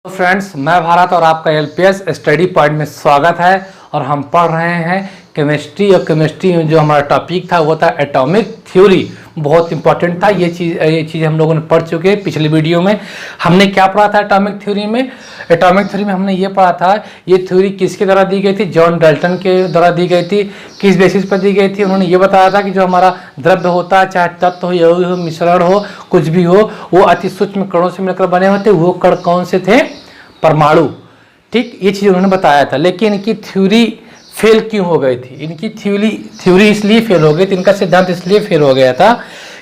Friends, मैं भारत और आपका एलपीएस स्टडी पॉइंट में स्वागत है। और हम पढ़ रहे हैं केमिस्ट्री। और केमिस्ट्री में जो हमारा टॉपिक था वो था एटॉमिक थ्योरी। बहुत इंपॉर्टेंट था ये चीज़ हम लोगों ने पढ़ चुके हैं। पिछले वीडियो में हमने क्या पढ़ा था एटॉमिक थ्योरी में? एटॉमिक थ्योरी में हमने ये पढ़ा था, ये थ्योरी किसके द्वारा दी गई थी? जॉन डाल्टन के द्वारा दी गई थी। किस बेसिस पर दी गई थी? उन्होंने ये बताया था कि जो हमारा द्रव्य होता है, चाहे तत्व हो, यौगिक हो, मिश्रण हो, कुछ भी हो, वो अति सूक्ष्म कणों से मिलकर बने होते। वो कण कौन से थे? परमाणु। ठीक, ये चीज उन्होंने बताया था। लेकिन इनकी थ्योरी फेल क्यों हो गई थी? इनकी थ्योरी इसलिए फेल हो गई थी, इनका सिद्धांत इसलिए फेल हो गया था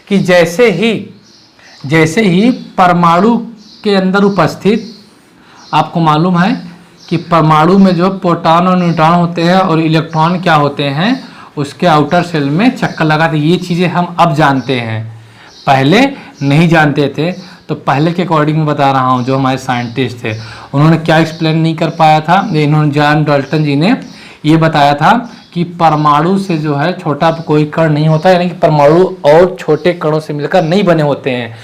कि जैसे ही परमाणु के अंदर उपस्थित, आपको मालूम है कि परमाणु में जो प्रोटॉन और न्यूट्रॉन होते हैं और इलेक्ट्रॉन क्या होते हैं, उसके आउटर सेल में चक्कर लगाते। ये चीजें हम अब जानते हैं, पहले नहीं जानते थे। तो पहले के अकॉर्डिंग में बता रहा हूँ, जो हमारे साइंटिस्ट थे उन्होंने क्या एक्सप्लेन नहीं कर पाया था। इन्होंने जॉन डाल्टन जी ने ये बताया था कि परमाणु से जो है छोटा कोई कण नहीं होता, यानी कि परमाणु और छोटे कणों से मिलकर नहीं बने होते हैं।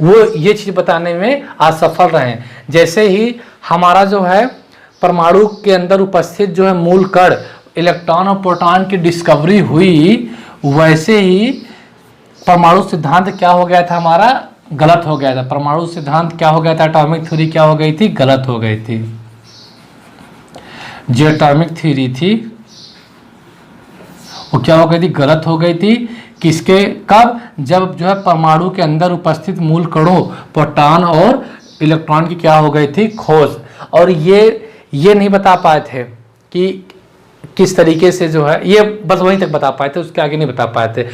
वो ये चीज़ बताने में असफल रहे। जैसे ही हमारा जो है परमाणु के अंदर उपस्थित जो है मूल कण, इलेक्ट्रॉन और प्रोटॉन की डिस्कवरी हुई, वैसे ही परमाणु सिद्धांत क्या हो गया था? हमारा गलत हो गया था। परमाणु सिद्धांत क्या हो गया था? एटॉमिक थ्योरी क्या हो गई थी? गलत हो गई थी। जो एटॉमिक थ्योरी थी वो क्या हो गई थी? गलत हो गई थी। किसके? कब? जब जो है परमाणु के अंदर उपस्थित मूल कणों, प्रोटॉन और इलेक्ट्रॉन की क्या हो गई थी? खोज। और ये नहीं बता पाए थे कि किस तरीके से जो है, ये बस वहीं तक बता पाए थे, उसके आगे नहीं बता पाए थे।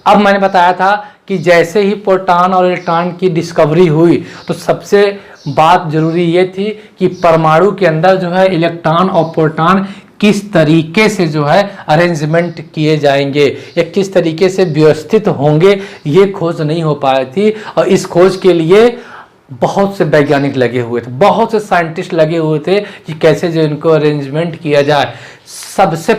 अब मैंने बताया था कि जैसे ही प्रोटॉन और इलेक्ट्रॉन की डिस्कवरी हुई तो सबसे बात जरूरी ये थी कि परमाणु के अंदर जो है इलेक्ट्रॉन और प्रोटॉन किस तरीके से जो है अरेंजमेंट किए जाएंगे या किस तरीके से व्यवस्थित होंगे, ये खोज नहीं हो पाई थी। और इस खोज के लिए बहुत से वैज्ञानिक लगे हुए थे, बहुत से साइंटिस्ट लगे हुए थे कि कैसे जो इनको अरेंजमेंट किया जाए। सबसे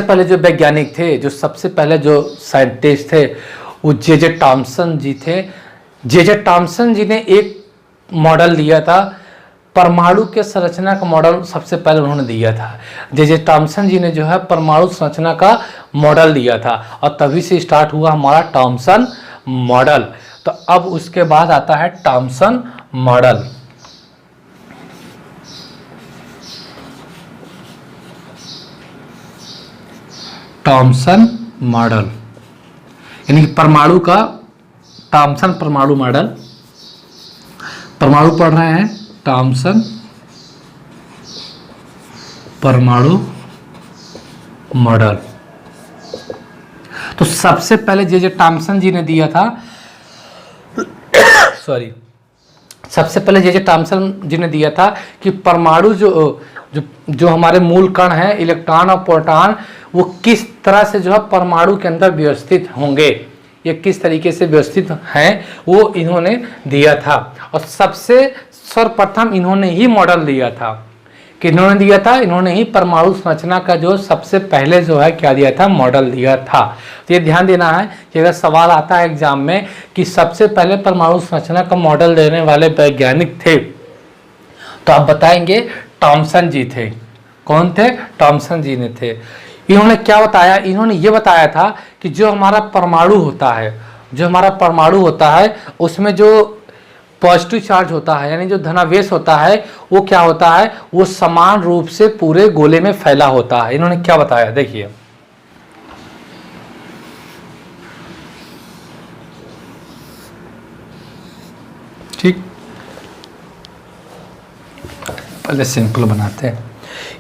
पहले जो वैज्ञानिक थे, जो सबसे पहले जो साइंटिस्ट थे, वो जे टॉमसन जी थे। जे टॉमसन जी ने एक मॉडल दिया था, परमाणु के संरचना का मॉडल सबसे पहले उन्होंने दिया था। जे टॉमसन जी ने जो है परमाणु संरचना का मॉडल दिया था और तभी से स्टार्ट हुआ हमारा टॉमसन मॉडल। तो अब उसके बाद आता है टॉमसन मॉडल। टॉमसन मॉडल यानी कि परमाणु का टॉमसन परमाणु मॉडल। परमाणु पढ़ रहे हैं, टॉमसन परमाणु मॉडल। तो सबसे पहले जे टॉमसन जी ने दिया था सबसे पहले जे टॉमसन जी ने दिया था कि परमाणु जो हमारे मूल कण हैं, इलेक्ट्रॉन और प्रोटॉन, वो किस तरह से जो है परमाणु के अंदर व्यवस्थित होंगे, ये किस तरीके से व्यवस्थित हैं, वो इन्होंने दिया था। और सबसे सर्वप्रथम इन्होंने ही मॉडल दिया था। कि इन्होंने दिया था, इन्होंने ही परमाणु संरचना का जो सबसे पहले जो है क्या दिया था? मॉडल दिया था। तो ये ध्यान देना है कि अगर सवाल आता है एग्जाम में कि सबसे पहले परमाणु संरचना का मॉडल देने वाले वैज्ञानिक थे, तो आप बताएंगे टॉमसन जी थे। कौन थे? टॉमसन जी ने थे। इन्होंने क्या बताया? इन्होंने ये बताया था कि जो हमारा परमाणु होता है, उसमें जो पॉजिटिव चार्ज होता है, यानी जो धनावेश होता है, वो क्या होता है? वो समान रूप से पूरे गोले में फैला होता है। इन्होंने क्या बताया? देखिए, ठीक, पहले सिंपल बनाते हैं।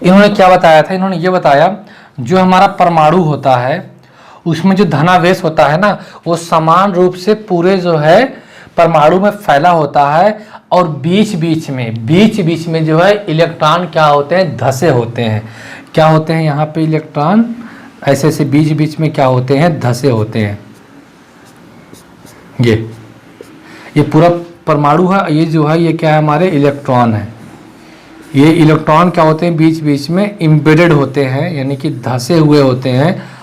इन्होंने क्या बताया था? इन्होंने ये बताया जो हमारा परमाणु होता है उसमें जो धनावेश होता है ना, वो समान रूप से पूरे जो है परमाणु में फैला होता है। और बीच बीच में जो है इलेक्ट्रॉन क्या होते हैं? धसे होते हैं। क्या होते हैं? यहाँ पे इलेक्ट्रॉन ऐसे बीच बीच में क्या होते हैं? धसे होते हैं। ये पूरा परमाणु है, ये जो है ये क्या है? हमारे इलेक्ट्रॉन है। ये इलेक्ट्रॉन क्या होते हैं? बीच बीच में एम्बेडेड होते हैं, यानी कि धसे हुए होते हैं।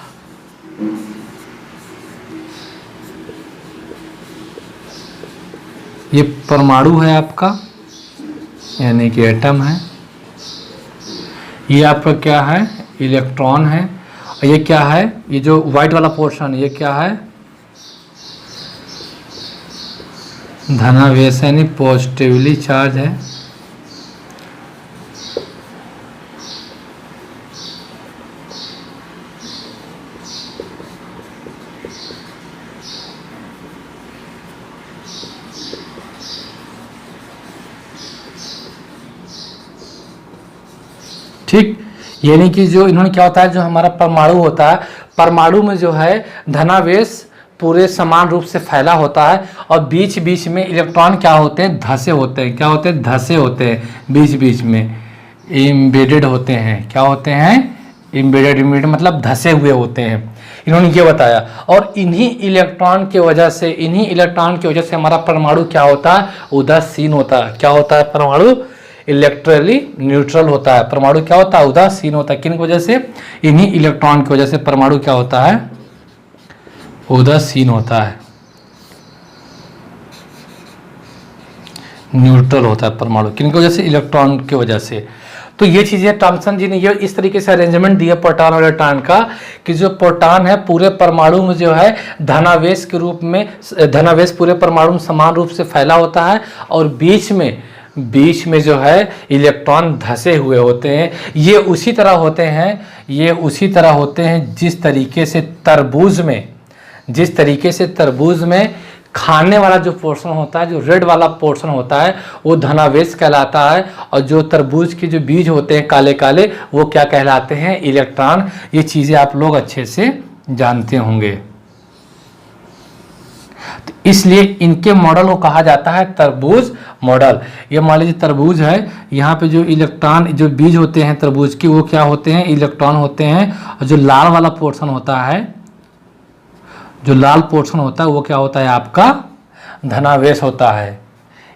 ये परमाणु है आपका, यानी कि एटम है। ये आपका क्या है, इलेक्ट्रॉन है। और ये क्या है, ये जो व्हाइट वाला पोर्शन ये क्या है, धनावेश यानी पॉजिटिवली चार्ज है। ठीक, यानी कि जो इन्होंने क्या होता है, जो हमारा परमाणु होता है, परमाणु में जो है धनावेश पूरे समान रूप से फैला होता है और बीच बीच में इलेक्ट्रॉन क्या होते हैं, धसे होते हैं। क्या होते हैं, धसे होते हैं, बीच बीच में एम्बेडेड होते हैं। क्या होते हैं, एम्बेडेड मतलब धसे हुए होते हैं, इन्होंने ये बताया। और इन्हीं इलेक्ट्रॉन की वजह से हमारा परमाणु क्या होता है, उदासीन होता है। क्या होता है, परमाणु इलेक्ट्रली न्यूट्रल होता है। परमाणु क्या होता है, उदासीन होता है। किन की वजह से, इन्हीं इलेक्ट्रॉन की वजह से परमाणु क्या होता है, उदासीन होता है, न्यूट्रल होता है परमाणु। किन की वजह से, इलेक्ट्रॉन की वजह से। तो ये चीजें थॉमसन जी ने ये इस तरीके से अरेंजमेंट दिया प्रोटॉन और इलेक्ट्रॉन का, कि जो प्रोटॉन है पूरे परमाणु में जो है धनावेश के रूप में, धनावेश पूरे परमाणु में समान रूप से फैला होता है और बीच में जो है इलेक्ट्रॉन धसे हुए होते हैं। ये उसी तरह होते हैं जिस तरीके से तरबूज में खाने वाला जो पोर्शन होता है, जो रेड वाला पोर्शन होता है, वो धनावेश कहलाता है। और जो तरबूज के जो बीज होते हैं काले काले, वो क्या कहलाते हैं, इलेक्ट्रॉन। ये चीज़ें आप लोग अच्छे से जानते होंगे। तो इसलिए इनके मॉडल को कहा जाता है तरबूज मॉडल। ये मान लीजिए तरबूज है, यहाँ पे जो इलेक्ट्रॉन, जो बीज होते हैं तरबूज की, वो क्या होते हैं, इलेक्ट्रॉन होते हैं। और जो लाल वाला पोर्शन होता है, वो क्या होता है, आपका धनावेश होता है।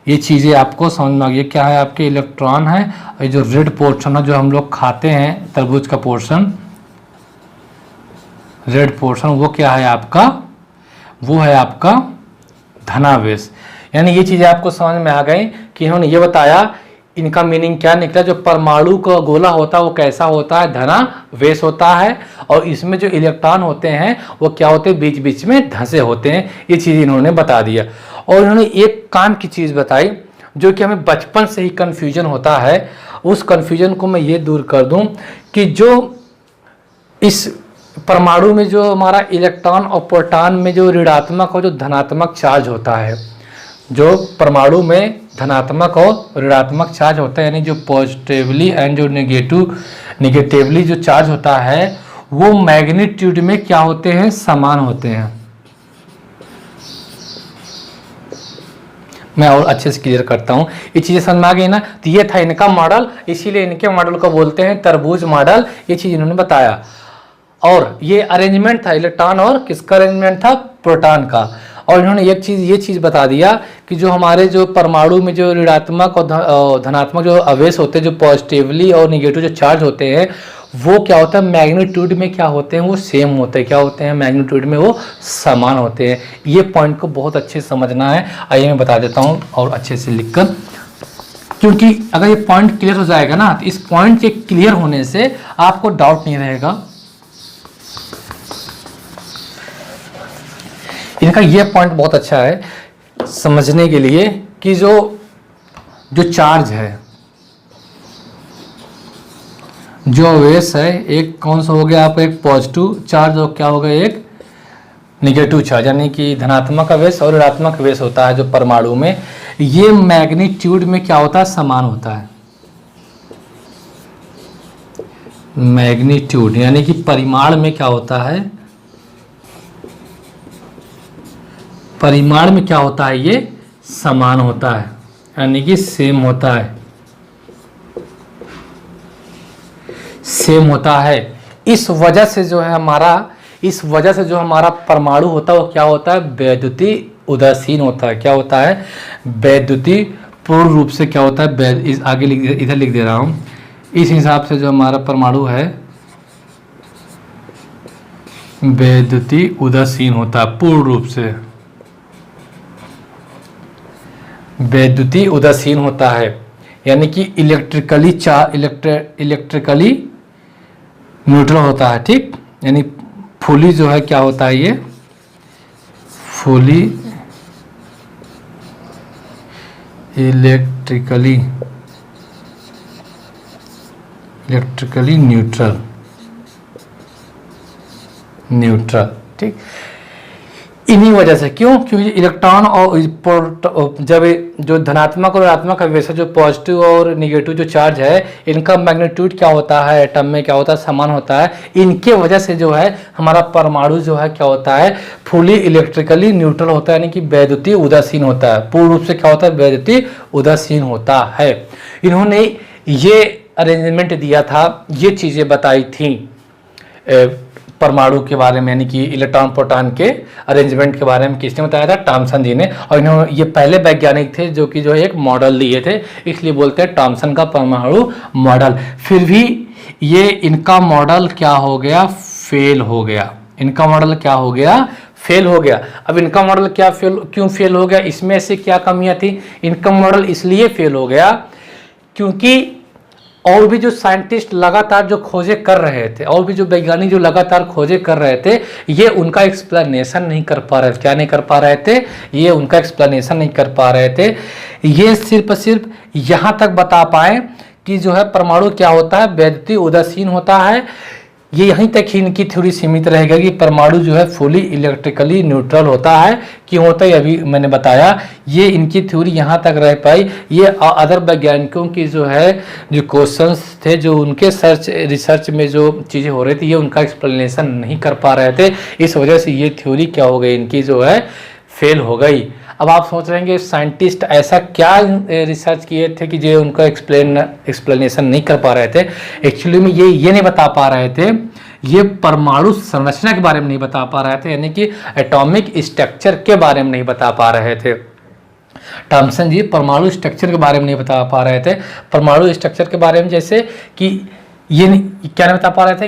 ये चीज़ें आपको समझ में आ गई। ये क्या है, आपके इलेक्ट्रॉन है। और जो रेड पोर्शन है, जो हम लोग खाते हैं तरबूज का पोर्शन, रेड पोर्शन, वो क्या है आपका, वो है आपका धनावेश। यानी ये चीज़ें आपको समझ में आ गई कि इन्होंने ये बताया, इनका मीनिंग क्या निकला। जो परमाणु का गोला होता है वो कैसा होता है, धनावेश होता है। और इसमें जो इलेक्ट्रॉन होते हैं वो क्या होते हैं, बीच बीच में धंसे होते हैं। ये चीज़ इन्होंने बता दिया। और इन्होंने एक काम की चीज़ बताई जो कि हमें बचपन से ही कन्फ्यूजन होता है। उस कन्फ्यूजन को मैं ये दूर कर दूं कि जो इस परमाणु में जो हमारा इलेक्ट्रॉन और प्रोटॉन में जो ऋणात्मक और जो धनात्मक चार्ज होता है, जो परमाणु में धनात्मक और ऋणात्मक चार्ज होता है, यानी जो पॉजिटिवली एंड जो निगेटिवली जो चार्ज होता है, वो मैग्नीट्यूड में क्या होते हैं, समान होते हैं। मैं और अच्छे से क्लियर करता हूँ, ये चीज़ें समझ में आ गई ना। तो ये था इनका मॉडल, इसीलिए इनके मॉडल को बोलते हैं तरबूज मॉडल। ये चीज़ इन्होंने बताया। और ये अरेंजमेंट था इलेक्ट्रॉन और किसका अरेंजमेंट था, प्रोटॉन का। और इन्होंने ये चीज़ बता दिया कि जो हमारे जो परमाणु में जो ऋणात्मक और धनात्मक जो अवेश होते हैं, जो पॉजिटिवली और निगेटिव जो चार्ज होते हैं, वो क्या होता है, मैग्नीट्यूड में क्या होते हैं, वो सेम होते हैं। क्या होते हैं, मैग्नीट्यूड में वो समान होते हैं। ये पॉइंट को बहुत अच्छे से समझना है। आइए मैं बता देता हूँ और अच्छे से लिखकर, क्योंकि अगर ये पॉइंट क्लियर हो जाएगा ना, तो इस पॉइंट के क्लियर होने से आपको डाउट नहीं रहेगा। इनका ये पॉइंट बहुत अच्छा है समझने के लिए कि जो चार्ज है, जो अवेश है, एक कौन सा हो गया आपका, एक पॉजिटिव चार्ज और क्या होगा, एक निगेटिव चार्ज, यानी कि धनात्मक अवेश और ऋणात्मक अवेश होता है जो परमाणु में। ये मैग्नीट्यूड में क्या होता है, समान होता है। मैग्नीट्यूड यानी कि परिमाण में क्या होता है, परिमाण में क्या होता है, ये समान होता है, यानी कि सेम होता है, सेम होता है। इस वजह से जो हमारा परमाणु होता है वो क्या होता है, वैद्युतीय उदासीन होता है। क्या होता है, वैद्युतीय पूर्ण रूप से क्या होता है, इस आगे इधर लिख दे रहा हूं। इस हिसाब से जो हमारा परमाणु है वैद्युतीय उदासीन होता है, पूर्ण रूप से वैद्युतीय उदासीन होता है। यानी कि इलेक्ट्रिकली न्यूट्रल होता है, ठीक। यानी फुली जो है क्या होता है, ये फुली इलेक्ट्रिकली न्यूट्रल, ठीक। इन्हीं वजह से, क्यों? क्योंकि इलेक्ट्रॉन और जब जो धनात्मक और ऋणात्मक है, वैसे जो पॉजिटिव और निगेटिव जो चार्ज है, इनका मैग्नीट्यूड क्या होता है, एटम में क्या होता है, समान होता है। इनके वजह से जो है हमारा परमाणु जो है क्या होता है, फुली इलेक्ट्रिकली न्यूट्रल होता है, यानी कि वैद्युतीय उदासीन होता है। पूर्ण रूप से क्या होता है, वैद्युतीय उदासीन होता है। इन्होंने ये अरेंजमेंट दिया था, ये चीज़ें बताई थी परमाणु के बारे में, यानी कि इलेक्ट्रॉन प्रोटॉन के अरेंजमेंट के बारे में किसने बताया था, थॉमसन जी ने। और इन्होंने ये पहले वैज्ञानिक थे जो कि जो एक मॉडल दिए थे, इसलिए बोलते हैं थॉमसन का परमाणु मॉडल। फिर भी ये इनका मॉडल क्या हो गया, फेल हो गया। इनका मॉडल क्या हो गया, फेल हो गया। अब इनका मॉडल क्यों फेल हो गया, इसमें से क्या कमियां थी? इनका मॉडल इसलिए फेल हो गया क्योंकि और भी जो साइंटिस्ट लगातार जो खोजें कर रहे थे, और भी जो वैज्ञानिक जो लगातार खोजें कर रहे थे, ये उनका एक्सप्लेनेशन नहीं कर पा रहे थे। क्या नहीं कर पा रहे थे? ये उनका एक्सप्लेनेशन नहीं कर पा रहे थे। ये सिर्फ यहाँ तक बता पाए कि जो है परमाणु क्या होता है, वैद्युतीय उदासीन होता है। ये यहीं तक ही इनकी थ्योरी सीमित रहेगा कि परमाणु जो है फुली इलेक्ट्रिकली न्यूट्रल होता है। क्यों होता है, अभी मैंने बताया। ये इनकी थ्योरी यहाँ तक रह पाई। ये अदर वैज्ञानिकों की जो है जो क्वेश्चंस थे, जो उनके रिसर्च में जो चीज़ें हो रही थी, ये उनका एक्सप्लेनेशन नहीं कर पा रहे थे। इस वजह से ये थ्योरी क्या हो गई, इनकी जो है फेल हो गई। अब आप सोच रहे हैं कि साइंटिस्ट ऐसा क्या रिसर्च किए थे कि जो उनका एक्सप्लेनेशन नहीं कर पा रहे थे। एक्चुअली में ये नहीं बता पा रहे थे, ये परमाणु संरचना के बारे में नहीं बता पा रहे थे, यानी कि एटॉमिक स्ट्रक्चर के बारे में नहीं बता पा रहे थे। थॉमसन जी परमाणु स्ट्रक्चर के बारे में नहीं बता पा रहे थे। परमाणु स्ट्रक्चर के बारे में जैसे कि ये क्या नहीं बता पा रहे थे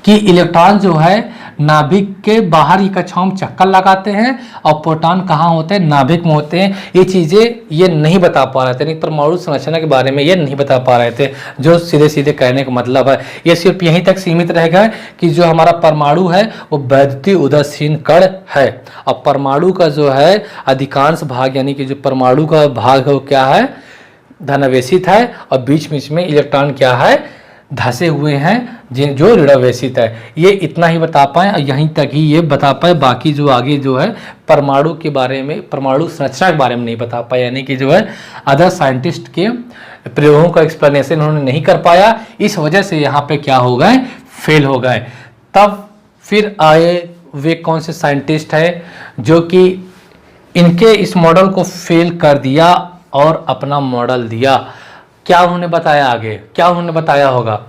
कि इलेक्ट्रॉन जो है नाभिक के बाहर ही कक्षाओं में चक्कर लगाते हैं और प्रोटॉन कहाँ होते हैं, नाभिक में होते हैं। ये चीज़ें ये नहीं बता पा रहे थे। परमाणु संरचना के बारे में ये नहीं बता पा रहे थे, जो सीधे सीधे कहने का मतलब है। ये सिर्फ यहीं तक सीमित रहेगा कि जो हमारा परमाणु है वो वैद्युतीय उदासीन कण है। और परमाणु का जो है अधिकांश भाग, यानी कि जो परमाणु का भाग है वो क्या है, धनावेशित है। और बीच बीच में इलेक्ट्रॉन क्या है, धंसे हुए हैं जो ऋणावेशित है। ये इतना ही बता पाए और यहीं तक ही ये बता पाए। बाकी जो आगे जो है परमाणु के बारे में, परमाणु संरचना के बारे में नहीं बता पाए, यानी कि जो है अदर साइंटिस्ट के प्रयोगों का एक्सप्लेनेशन उन्होंने नहीं कर पाया। इस वजह से यहाँ पे क्या हो गए, फेल हो गए। तब फिर आए वे कौन से साइंटिस्ट है जो कि इनके इस मॉडल को फेल कर दिया और अपना मॉडल दिया। क्या उन्होंने बताया आगे, क्या उन्होंने बताया होगा?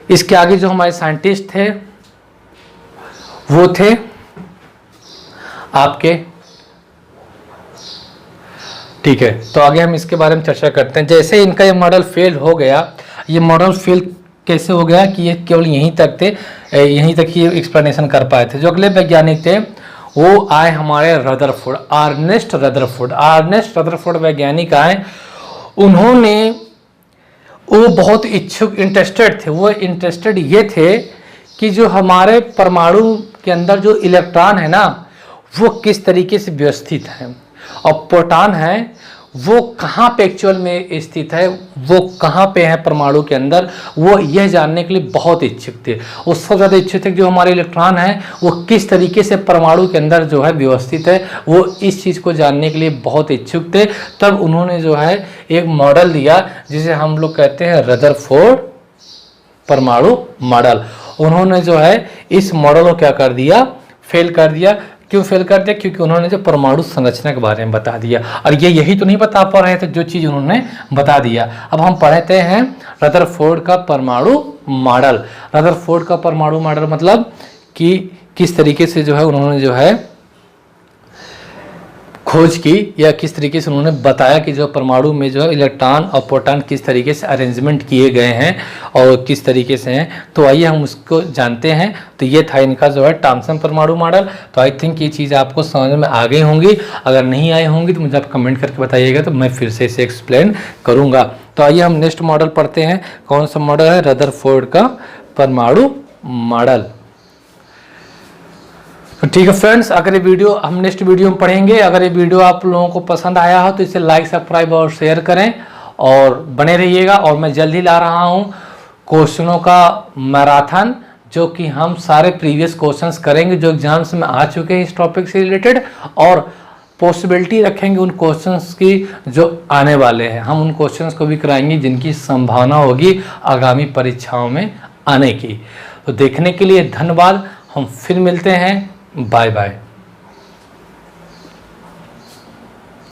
इसके आगे जो हमारे साइंटिस्ट थे वो थे आपके, ठीक है। तो आगे हम इसके बारे में चर्चा करते हैं। जैसे इनका ये मॉडल फेल हो गया, ये मॉडल फेल कैसे हो गया कि ये केवल यहीं तक थे, यहीं तक ही एक्सप्लेनेशन कर पाए थे। जो अगले वैज्ञानिक थे वो आए हमारे रदरफोर्ड, अर्नेस्ट रदरफोर्ड वैज्ञानिक आए। उन्होंने, वो बहुत इच्छुक, इंटरेस्टेड थे। वो इंटरेस्टेड ये थे कि जो हमारे परमाणु के अंदर जो इलेक्ट्रॉन है ना, वो किस तरीके से व्यवस्थित है, और प्रोटॉन है वो कहाँ पे एक्चुअल में स्थित है, वो कहाँ पे है परमाणु के अंदर, वो यह जानने के लिए बहुत इच्छुक थे। वो सबसे ज़्यादा इच्छुक थे कि जो हमारे इलेक्ट्रॉन है वो किस तरीके से परमाणु के अंदर जो है व्यवस्थित है, वो इस चीज़ को जानने के लिए बहुत इच्छुक थे। तब उन्होंने जो है एक मॉडल दिया जिसे हम लोग कहते हैं रदरफोर्ड परमाणु मॉडल। उन्होंने जो है इस मॉडल को क्या कर दिया, फेल कर दिया। क्यों फेल कर दिया? क्योंकि उन्होंने जो परमाणु संरचना के बारे में बता दिया, और ये यही तो नहीं बता पा रहे थे जो चीज़ उन्होंने बता दिया। अब हम पढ़ते हैं रदरफोर्ड का परमाणु मॉडल। रदरफोर्ड का परमाणु मॉडल मतलब कि किस तरीके से जो है उन्होंने जो है खोज की या किस तरीके से उन्होंने बताया कि जो परमाणु में जो है इलेक्ट्रॉन और प्रोटॉन किस तरीके से अरेंजमेंट किए गए हैं और किस तरीके से हैं, तो आइए हम उसको जानते हैं। तो ये था इनका जो है थॉमसन परमाणु मॉडल। तो आई थिंक ये चीज़ आपको समझ में आ गई होंगी। अगर नहीं आई होंगी तो मुझे आप कमेंट करके बताइएगा, तो मैं फिर से इसे एक्सप्लेन करूँगा। तो आइए हम नेक्स्ट मॉडल पढ़ते हैं। कौन सा मॉडल है? रदरफोर्ड का परमाणु मॉडल। तो ठीक है फ्रेंड्स, अगर ये वीडियो हम नेक्स्ट वीडियो में पढ़ेंगे। अगर ये वीडियो आप लोगों को पसंद आया हो तो इसे लाइक, सब्सक्राइब और शेयर करें और बने रहिएगा। और मैं जल्द ही ला रहा हूँ क्वेश्चनों का मैराथन, जो कि हम सारे प्रीवियस क्वेश्चंस करेंगे जो एग्जाम्स में आ चुके हैं इस टॉपिक से रिलेटेड, और पॉसिबिलिटी रखेंगे उन क्वेश्चंस की जो आने वाले हैं। हम उन क्वेश्चंस को भी कराएंगे जिनकी संभावना होगी आगामी परीक्षाओं में आने की। तो देखने के लिए धन्यवाद। हम फिर मिलते हैं। Bye bye.